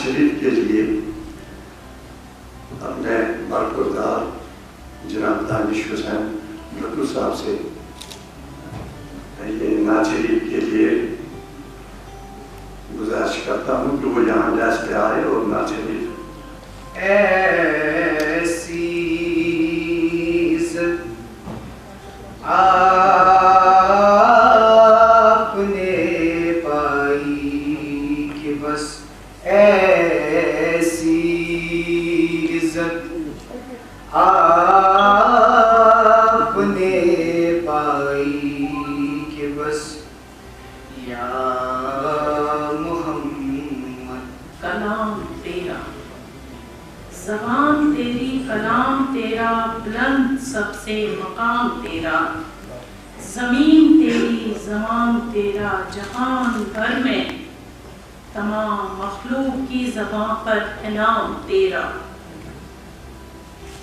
शरीफ के लिए अपने बरकरदार जनाब दानिश हुसैन भट्टू साहब से ये नात शरीफ के लिए गुजारिश करता हूँ कि वो यहाँ डैश पे आए और नात शरीफ ऐसी आपने पाई कि बस ऐसी इज्जत आपने पाई कि बस या मोहम्मद। कलाम तेरा, ज़बान तेरी, कलाम तेरा, बुलंद सबसे मकाम तेरा, ज़मीन तेरी, ज़मान तेरा, जहान भर में तमाम मखलूक की ज़बान पर इनाम तेरा।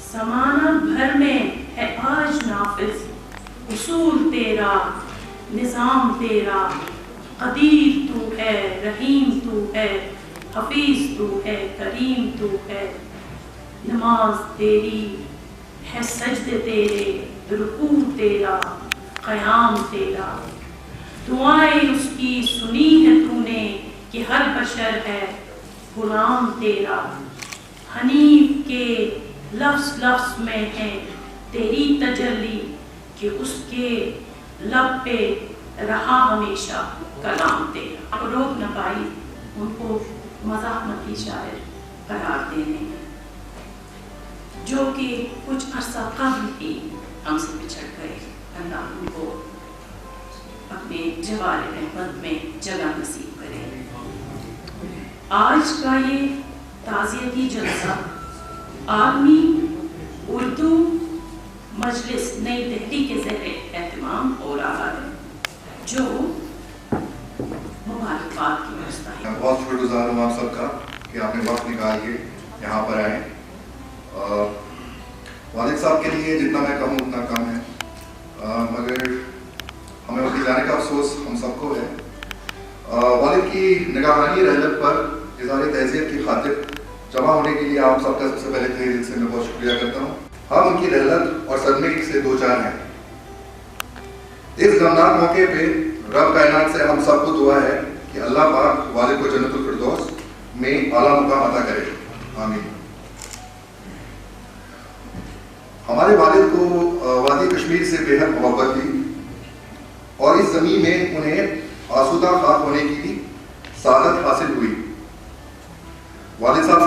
ज़माना भर में है आज नाफिज उसूल तेरा, निज़ाम तेरा, कदीर तू है, रहीम तू है, हफीज तू है, करीम तू है। नमाज तेरी है, सजदे तेरे, रुकू तेरा, क़याम तेरा, दुआएं उसकी सुनी है तूने कि हर बशर है गुलाम तेरा। हनीफ के लफ्ज़ लफ्ज़ में है तेरी तजल्ली कि उसके लब पे रहा हमेशा कलाम तेरा। रोक न पाई उनको मज़ाहमती शायर करार देने जो कि कुछ अरसा कब्ल ही हमसे बिछड़ गए। अल्लाह उनको अपने जवार रहमत में जगह नसीब करे। आज का ये ताज़ियती जलसा आलमी उर्दू मजलिस नई दिल्ली के ज़रिए एहतमाम हो रहा है जो मुबारकबाद की मुस्तहिक। मैं बहुत शुक्रगुजार हूँ आप सबका कि आपने वक्त निकाल के यहाँ पर आए। वालिद साहब के लिए जितना मैं कहूँ उतना कम है, मगर हमें उनके जाने का अफसोस हम सबको है। वालिद की निगाहानी रहलत पर इज़हार तहज़ीयत की खातिर जमा होने के लिए आप सबका सबसे पहले तहे दिल से मैं बहुत शुक्रिया करता हूँ। हम उनकी रहलत और सदमे से दो चार हैं। इस गमनाक मौके पे रब कायनात से हम सबको दुआ है कि अल्लाह पाक वालिद को जन्नतुल फिरदौस में आला मुकाम अता करे, आमीन। हमारे वालिद को वादी कश्मीर से बेहद मोहब्बत थी और इस ज़मीन में उन्हें आसूदा खाक होने की सादत हासिल हुई। वालिद साहब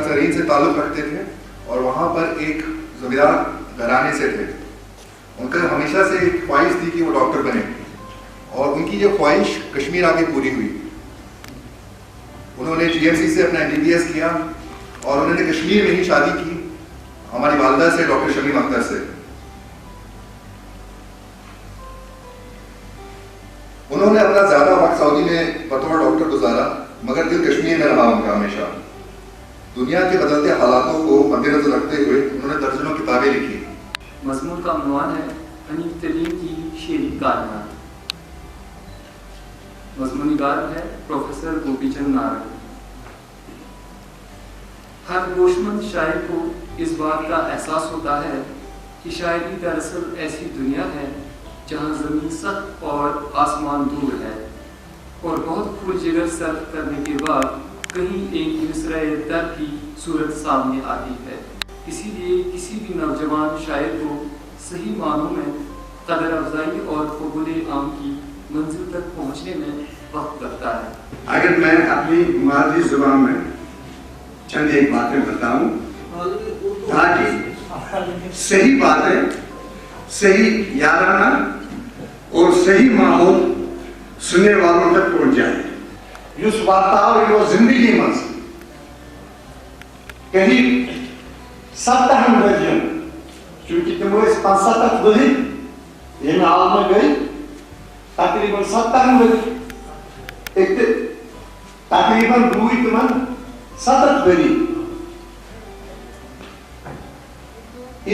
सराय से ताल्लुक़ रखते थे और वहाँ पर एक ज़मींदार घराने से थे। उनका हमेशा से एक ख्वाहिश थी कि वो डॉक्टर बने और उनकी ये ख्वाहिश कश्मीर आके पूरी हुई। उन्होंने GMC से अपना MBBS किया और उन्होंने कश्मीर में ही शादी की हमारी वालिदा से, डॉक्टर शमीम अख्तर से। उन्होंने अपना ज़्यादा वक्त सऊदी में बतौर डॉक्टर गुजारा, मगर दिल कश्मीर में रहा उनका हमेशा। दुनिया के बदलते हालातों को मद्देनजर रखते हुए उन्होंने दर्जनों किताबें लिखी। मज़मून का उन्वान है हनीफ तरीन की शेरी कारनामा। मज़मूनिगार है प्रोफेसर गोपीचंद नारंग। हर होशमंद शायर को इस बात का एहसास होता है कि शायरी दरअसल ऐसी दुनिया है जहाँ ज़मीन सख्त और आसमान दूर है और बहुत फूल जिगर सर्फ करने के बाद कहीं एक मिसरे दर्द की सूरत सामने आती है। इसीलिए किसी भी नौजवान शायर को सही मानों में कदर अफजाई और कबूल आम की मंजिल तक पहुँचने में वक्त लगता है। अगर मैं अपनी मादरी ज़ुबान में चंद एक बातें बताऊं ताकि सही बातें, सही याराना और सही माहौल सुनने वालों तक पहुंच जाए। युस वार्ताओं यो जिंदगी में कहीं 70 वरियन चूंकि तुम 75 वरी ये आल में गई तकरीबन 70 वरी एक तकरीबन रूई तुमन 7 वरी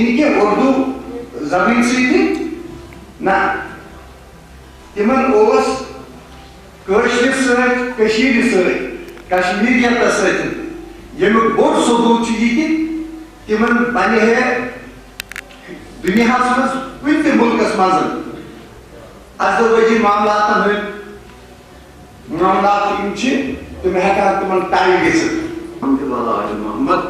इनके उर्दू जमीन से थी ना तिमन ओवस कश्मीरियत ییٚمیُک بوٚڑ ثبوٗت چھُ یہِ کہِ تِمن بنہِ ہے دُنیاہس منٛز کُنہِ تہِ مُلکس منٛز ازدوٲجی معاملاتن ہٕنٛدۍ معاملات یِم چھِ تِم ہٮ۪کان تِمن طے گٔژھِتھ محمد والا آل محمد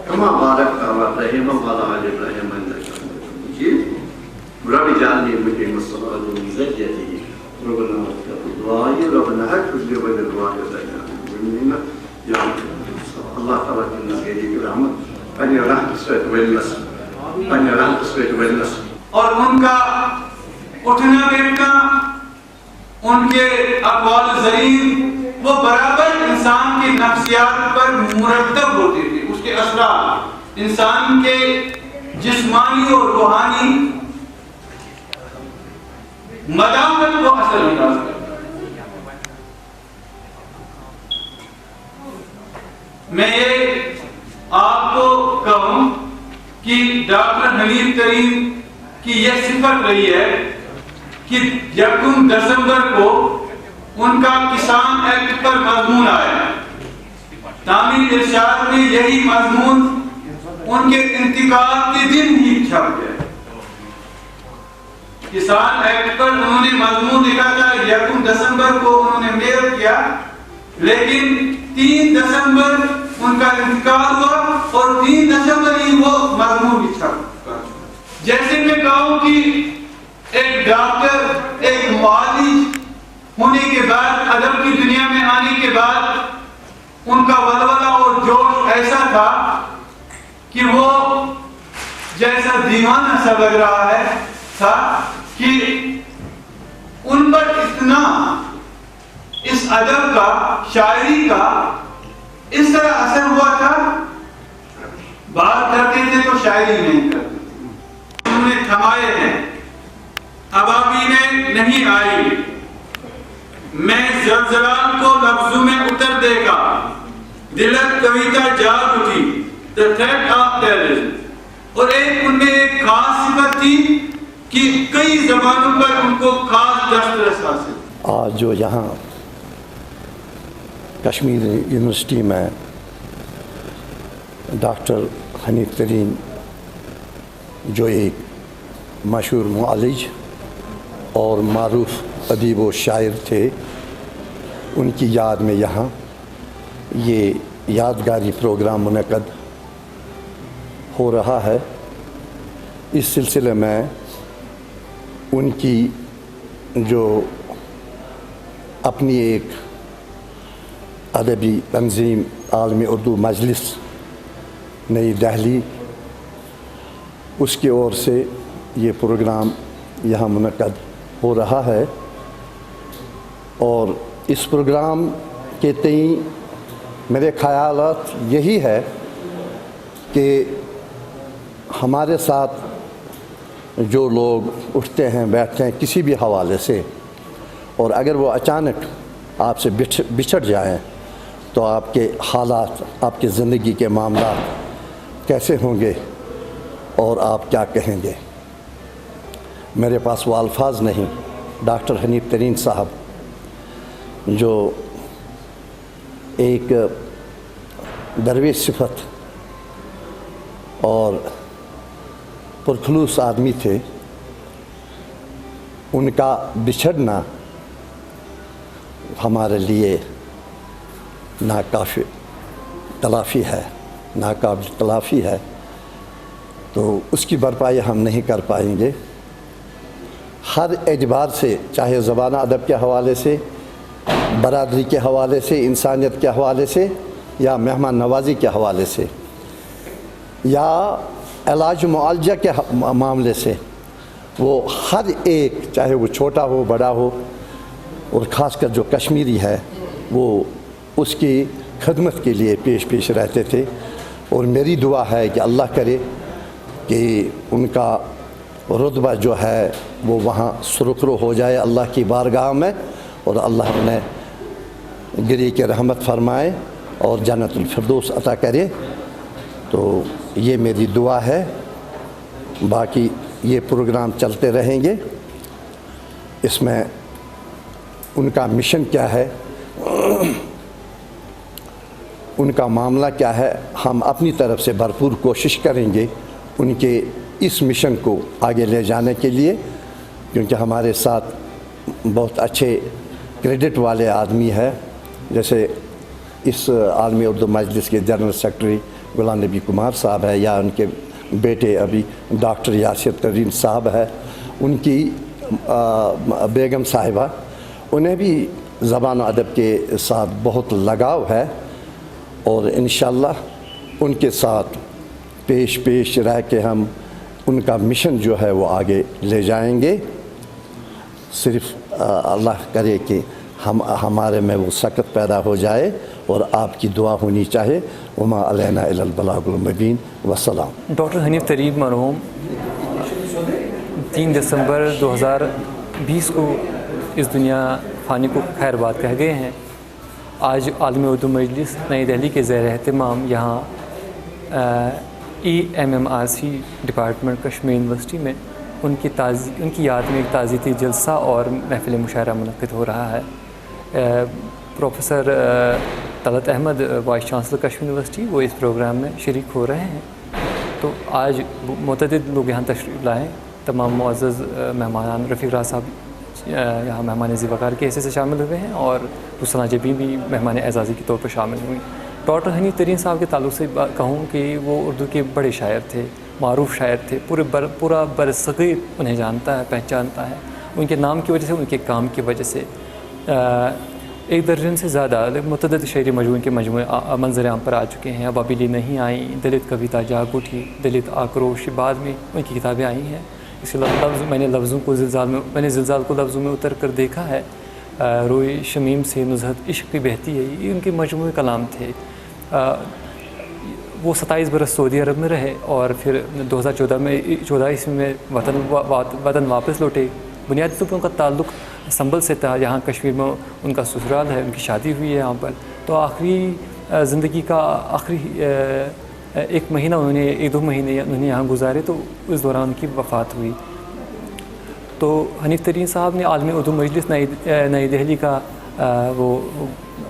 كما باركت على ابراهيم وعلى ال ابراهيم انك حميد مجيد رب اجعلني مقيم الصلاه ومن ذريته ربنا تقبل دعائي ربنا هب لي من الدعاء المؤمنين يا رب الله تعالى الناس يديك رحمت ان رحمت سويت ولنس ان رحمت سويت ولنس اور ان کا اٹھنا بیٹھنا ان کے اقوال زرین وہ برابر انسان کی نفسیات پر مرتب ہوتے تھے. اس کے اثرات انسان کے جسمانی اور روحانی مداحت کو اثر انداز کرتا. میں یہ آپ کو کہوں کہ ڈاکٹر حنیف ترین کی یہ صفت رہی ہے کہ 1 دسمبر کو ان کا کسان ایکٹ پر مضمون آیا. تعمیر ارشاد میں یہی مضمون ان کے انتقال کے دن ہی چھپ گیا. کسان ایکٹ پر انہوں نے مضمون لکھا تھا 1 دسمبر کو انہوں نے میل کیا, لیکن 3 دسمبر ان کا انتقال ہوا اور 3 دسمبر ہی وہ مضمون بھی چھپ گیا. جیسے میں کہوں کہ ایک ڈاکٹر ایک معالج ہونے کے بعد ادب کی دنیا میں آنے کے بعد ان کا ولولہ اور جوش ایسا تھا کہ وہ جیسا دیوانہ سا لگ رہا ہے تھا کہ ان پر اتنا اس ادب کا شاعری کا اس طرح اثر ہوا تھا, بات کرتے تھے تو شاعری نہیں کرتے تھے. انہوں نے تھمائے ہیں ابابیلیں نہیں آئی, میں زلزلان کو لفظوں میں اتر دے گا, دلت کویتا جاگ اٹھی the threat of terrorism. اور ایک ان میں ایک خاص صفت تھی کہ کئی زبانوں پر ان کو خاص دسترس حاصل. آج جو یہاں کشمیر یونیورسٹی میں ڈاکٹر حنیف ترین جو ایک مشہور معالج اور معروف ادیب و شاعر تھے, ان کی یاد میں یہاں یہ یادگاری پروگرام منعقد ہو رہا ہے. اس سلسلے میں ان کی جو اپنی ایک ادبی تنظیم عالمی اردو مجلس نئی دہلی, اس کی اور سے یہ پروگرام یہاں منعقد ہو رہا ہے. اور اس پروگرام کے تئیں میرے خیالات یہی ہے کہ ہمارے ساتھ جو لوگ اٹھتے ہیں بیٹھتے ہیں کسی بھی حوالے سے, اور اگر وہ اچانک آپ سے بچھڑ جائیں تو آپ کے حالات, آپ کی زندگی کے معاملات کیسے ہوں گے اور آپ کیا کہیں گے. میرے پاس وہ الفاظ نہیں. ڈاکٹر حنیف ترین صاحب جو ایک درویش صفت اور پرخلوص آدمی تھے, ان کا بچھڑنا ہمارے لیے ناقابل تلافی ہے. تو اس کی بھرپائی ہم نہیں کر پائیں گے. ہر اعتبار سے, چاہے زبانہ ادب کے حوالے سے, برادری کے حوالے سے, انسانیت کے حوالے سے, یا مہمان نوازی کے حوالے سے, یا علاج معالجہ کے معاملے سے, وہ ہر ایک, چاہے وہ چھوٹا ہو بڑا ہو, اور خاص کر جو کشمیری ہے وہ اس کی خدمت کے لیے پیش رہتے تھے. اور میری دعا ہے کہ اللہ کرے کہ ان کا رتبہ جو ہے وہ وہاں سرخرو ہو جائے اللہ کی بارگاہ میں, اور اللہ انہیں گری کے رحمت فرمائے اور جنت الفردوس عطا کرے. تو یہ میری دعا ہے. باقی یہ پروگرام چلتے رہیں گے. اس میں ان کا مشن کیا ہے उनका मामला क्या है, हम अपनी तरफ से भरपूर कोशिश करेंगे उनके इस मिशन को आगे ले जाने के लिए, क्योंकि हमारे साथ बहुत अच्छे क्रेडिट वाले आदमी है, जैसे इस आलमी उर्दू मजलिस के जनरल सेक्रेटरी गुलाम नबी कुमार साहब है, या उनके बेटे अभी डॉक्टर यासिर तरीन साहब है, उनकी बेगम साहिबा, उन्हें भी ज़बान अदब के साथ बहुत लगाव है और इंशाअल्लाह उनके साथ पेश रह के हम उनका मिशन जो है वो आगे ले जाएंगे। सिर्फ अल्लाह करे कि हमारे में वो सकत पैदा हो जाए और आपकी दुआ होनी चाहिए। वमा अलैना इल्लल बलागुल मुबीन वस्सलाम। डॉक्टर हनीफ तरीब मरहूम 3 दिसंबर 2020 को इस दुनिया फ़ानी को खैरबाद कह गए हैं। आज आलमी उर्दू मजलिस नई दिल्ली के ज़ेर एहतमाम यहाँ EMMRC डिपार्टमेंट कश्मीर यूनिवर्सिटी में उनकी याद में एक ताज़ीती जलसा और महफ़िल मुशायरा मुनक़्क़िद हो रहा है। Professor Talat Ahmad vice chancellor Kashmir university वो इस प्रोग्राम में शरीक हो रहे हैं। तो आज मुतअद्दिद लोग यहाँ तशरीफ़ लाएँ। तमाम मुअज़्ज़ज़ मेहमान रफ़ीक राज साहब यहाँ मेहमान ज़िवकार के हिस्से से शामिल हुए हैं और रुसना जबी भी मेहमान एज़ाज़ी के तौर पर शामिल हुई। डॉक्टर हनीफ तरीन साहब के ताल्लुक़ से कहूँ कि वो उर्दू के बड़े शायर थे, मारूफ़ शायर थे, पूरा बरसग़ीर उन्हें जानता है, पहचानता है, उनके नाम की वजह से, उनके काम की वजह से। 1 दर्जन से ज़्यादा मुतअद्दिद शेरी मजमूए के मंज़र आम पर आ चुके हैं। अब अबीली नहीं आई, दलित कविता जाग उठी, दलित आक्रोश, बाद में उनकी किताबें आई हैं। इसके मैंने लफ्ज़ों को ज़िलज़ाल को लफ्ज़ों में उतर कर देखा है। रोई शमीम से नुज़हत इश्क की बहती है, ये उनके मजमूए कलाम थे। वो 27 बरस सऊदी अरब में रहे और फिर 2014 ईस्वी में वतन वापस लौटे। बुनियादी तौर पर उनका ताल्लुक़ संभल से था, यहाँ कश्मीर में उनका ससुराल है, उनकी शादी हुई है यहाँ पर। तो आखिरी ज़िंदगी का आखिरी 1 महीना उन्होंने 1-2 महीने उन्होंने यहाँ गुजारे, तो उस दौरान उनकी वफ़ात हुई। तो हनीफ तरीन साहब ने आलमी उर्दू मजलिस नई दिल्ली का वो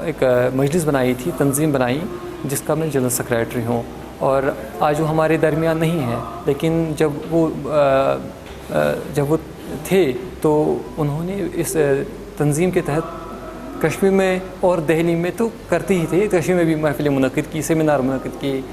एक मजलिस बनाई थी, तंजीम बनाई, जिसका मैं जनरल सेक्रेटरी हूँ। और आज वो हमारे दरमियान नहीं है, लेकिन जब वो थे तो उन्होंने इस तंजीम के तहत कश्मीर में और दिल्ली में तो करते ही थे, कश्मीर में भी महफ़िलें मुनक़्क़िद की, सेमिनार मुनक़्क़िद किए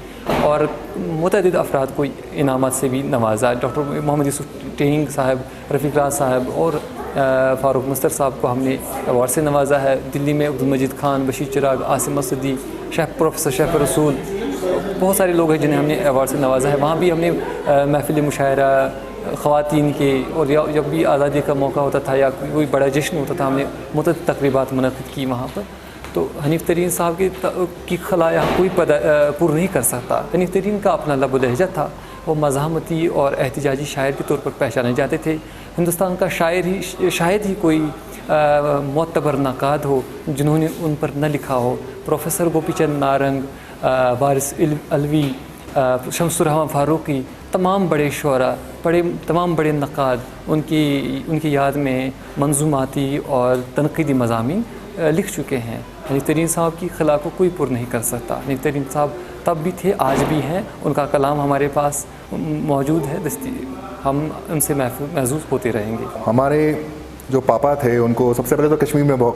और मुतअद्दिद अफराद को इनामात से भी नवाजा। डॉक्टर मोहम्मद यूसुफ टेहिंग साहब, रफ़ीक राज साहब और फ़ारूक मुस्तर साहब को हमने अवार्ड से नवाजा है। दिल्ली में अब्दुल मजीद खान, बशीर चिराग, आसिम मसूदी, प्रोफेसर शेफ़ रसूल, बहुत सारे लोग हैं जिन्हें हमने अवार्ड से नवाजा है। वहाँ भी हमने महफ़िल मुशायरा ख़वातीन के, और जब भी आज़ादी का मौका होता था या कोई बड़ा जश्न होता था, हमने मुतअद्दिद तक़रीबात मुनक़्क़िद की वहाँ पर। तो हनीफ तरीन साहब की खला यहाँ कोई पूर्ण नहीं कर सकता। हनीफ तरीन का अपना लब लहजा था, वो मज़ाहमती और एहतिजाजी शायर के तौर पर पहचाने जाते थे। हिंदुस्तान का शायद ही कोई मोतबर नक़ाद हो जिन्होंने उन पर न लिखा हो। प्रोफेसर गोपीचंद नारंग, वारिस अलवी, शमसुर रहमान फ़ारूक़ी, तमाम बड़े शुअरा, तमाम बड़े नक़ाद उनकी याद में मंजूमाती और तनक़ीदी मज़ामीन लिख चुके हैं। हनीफ तरीन साहब की खला को कोई पुर नहीं कर सकता। हनीफ तरीन साहब तब भी थे, आज भी हैं, उनका कलाम हमारे पास मौजूद है, हम उनसे महसूस होते रहेंगे। हमारे जो पापा थे उनको सबसे पहले तो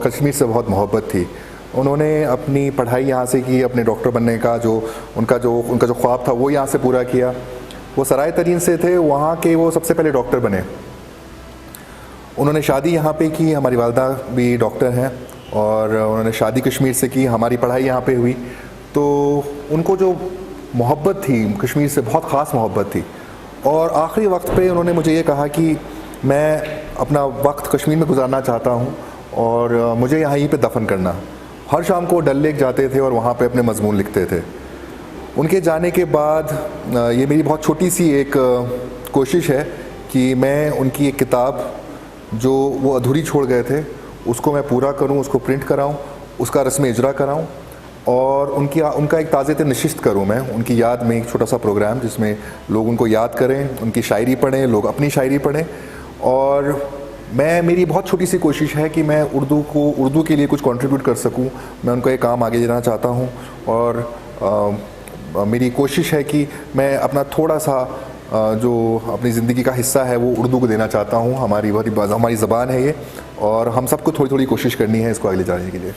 कश्मीर से बहुत मोहब्बत थी। उन्होंने अपनी पढ़ाई यहाँ से की, अपने डॉक्टर बनने का उनका जो ख्वाब था वो यहाँ से पूरा किया। वो सराय तरीन से थे, वहाँ के वो सबसे पहले डॉक्टर बने। उन्होंने शादी यहाँ पे की, हमारी वालदा भी डॉक्टर हैं और उन्होंने शादी कश्मीर से की, हमारी पढ़ाई यहाँ पे हुई। तो उनको जो मोहब्बत थी कश्मीर से, बहुत ख़ास मोहब्बत थी। और आखिरी वक्त पे उन्होंने मुझे ये कहा कि मैं अपना वक्त कश्मीर में गुजारना चाहता हूँ और मुझे यहीं पे दफन करना। हर शाम को डल लेक जाते थे और वहाँ पे अपने मज़मून लिखते थे। उनके जाने के बाद ये मेरी बहुत छोटी सी एक कोशिश है कि मैं उनकी एक किताब जो वो अधूरी छोड़ गए थे उसको मैं पूरा करूं, उसको प्रिंट कराऊं, उसका रस्म इजरा कराऊं और उनका एक ताज़ियत नशिस्त करूं मैं उनकी याद में, एक छोटा सा प्रोग्राम जिसमें लोग उनको याद करें, उनकी शायरी पढ़ें, लोग अपनी शायरी पढ़ें और मेरी बहुत छोटी सी कोशिश है कि मैं उर्दू के लिए कुछ कंट्रीब्यूट कर सकूं, मैं उनको एक काम आगे लेना चाहता हूं और मेरी कोशिश है कि मैं अपना थोड़ा सा जो अपनी ज़िंदगी का हिस्सा है वो उर्दू को देना चाहता हूँ। हमारी ज़बान है ये, और हम सबको थोड़ी थोड़ी कोशिश करनी है इसको आगे ले जाने के लिए।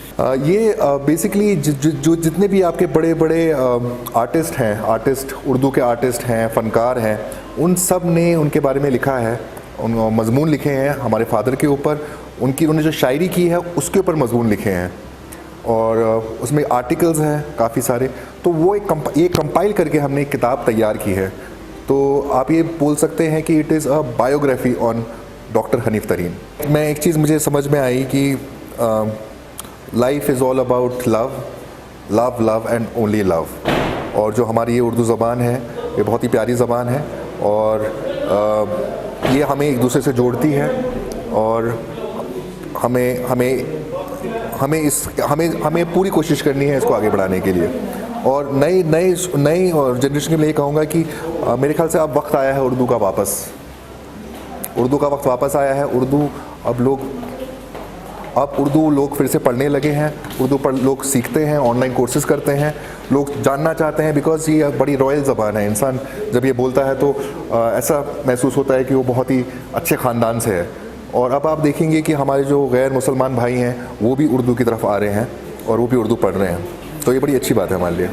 ये बेसिकली जो जितने भी आपके बड़े बड़े आर्टिस्ट उर्दू के आर्टिस्ट हैं, फ़नकार हैं, उन सब ने उनके बारे में लिखा है, उन मज़मून लिखे हैं हमारे फादर के ऊपर, उन्होंने जो शायरी की है उसके ऊपर मज़मून लिखे हैं, और उसमें आर्टिकल्स हैं काफ़ी सारे। तो वो एक कंपाइल करके हमने एक किताब तैयार की है। तो आप ये बोल सकते हैं कि it is a biography on doctor Hanif तरीन। मैं एक चीज़ मुझे समझ में आई कि life is all about love, love love and only love. और जो हमारी ये उर्दू ज़बान है ये बहुत ही प्यारी ज़बान है, और ये हमें एक दूसरे से जोड़ती है, और हमें पूरी कोशिश करनी है इसको आगे बढ़ाने के लिए। और नई जनरेशन के लिए ये कहूँगा कि मेरे ख्याल से अब वक्त आया है उर्दू का वक्त वापस आया है। अब उर्दू लोग फिर से पढ़ने लगे हैं, लोग सीखते हैं, ऑनलाइन कोर्सेज़ करते हैं, लोग जानना चाहते हैं, बिकॉज़ ये बड़ी रॉयल ज़बान है। इंसान जब ये बोलता है तो ऐसा महसूस होता है कि वो बहुत ही अच्छे ख़ानदान से है। और अब आप देखेंगे कि हमारे जो गैर मुसलमान भाई हैं वो भी उर्दू की तरफ आ रहे हैं और वो भी उर्दू पढ़ रहे हैं, तो ये बड़ी अच्छी बात है हमारे लिए।